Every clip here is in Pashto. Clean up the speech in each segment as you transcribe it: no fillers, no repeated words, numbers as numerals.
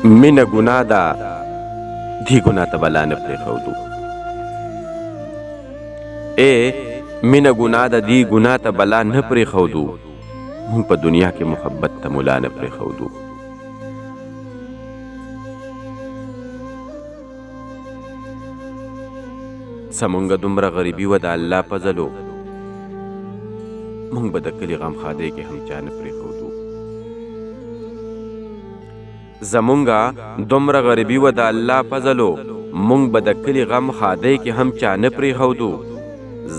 مینه ګناه ده دې ګناه ته بلا نه پرېښودو. مینه ګناه ده دې ګناه ته بلا نه پرېښودو. مونږ په دنیا کې محبت ته ملا نه پرېښودو. زمونږه دومره غریبي وه د الله فضلو، مونږ به د کلي غم ښادۍ کې هم چا نه پرېښودو. زمونږه دومره غریبي وه د الله فضلو، مونږ به د کلي غم ښادۍ کې هم چا نه پرېښودو.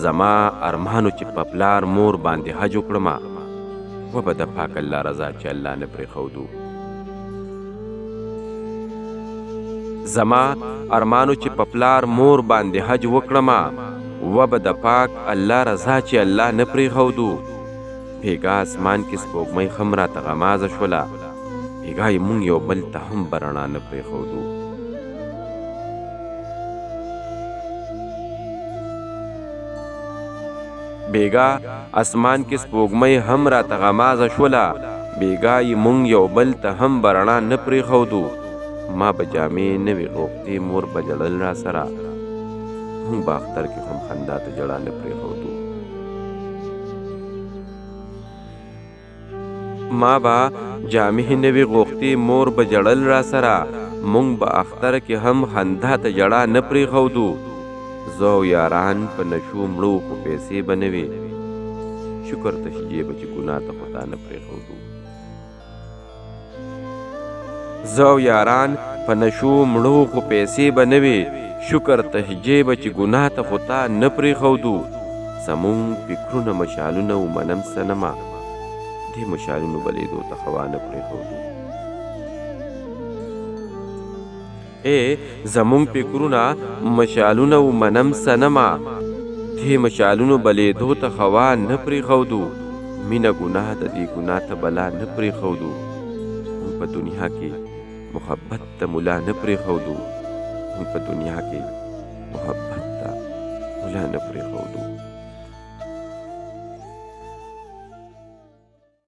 زما ارمانو چې په پلار مور باندې حج وکړمه، و به د پاک الله رضا چې الله نه پرېښودو. زما ارمانو چې په پلار مور باندې حج وکړمه، و به د پاک الله رضا چې الله نه پرېښودو. بېګا اسمان کې سپوږمۍ ښه م راته غمازه شوله، بېګا یې مونږ یو بل ته هم به رڼا نه پرېښودو. بېګا اسمان کې سپوږمۍ هم راته غمازه شوله، بېګا یې مونږ یو بل ته هم به رڼا نه پرېښودو. ما به جامې نه وې غوښتې، مور به ژړل را سره، مونږ به اختر کې هم خندا ته ژړا نه پرېښودو. ما به جامې نه وې غوښتې، مور به ژړل را سره، مونږ به اختر کې هم خندا ته ژړا نه پرېښودو. زه او یاران په نشو مړو، خو پیسې به نه وې، شکر ته چې جیبه چې ګناه ته خو تا نه پرېښودو. زه او یاران په نشو مړو، خو پیسې به نه وې، شکر ته چې جیبه چې ګناه ته خو تا نه پرېښودو. زمونږ فکرونه مشالونه و منم صنمه، دې مشالونو بلیدو ته هوا نه پرېښودو. زمونږ فکرونه مشالونه و منم صنمه، دې مشالونو بلیدو ته هوا نه پرېښودو. مینه ګناه ده دې ګناه ته بلا نه پرېښودو. مونږ په دنیا کې محبت ته ملا نه پرېښودو. مونږ په دنیا کې محبت ته ملا نه پرېښودو.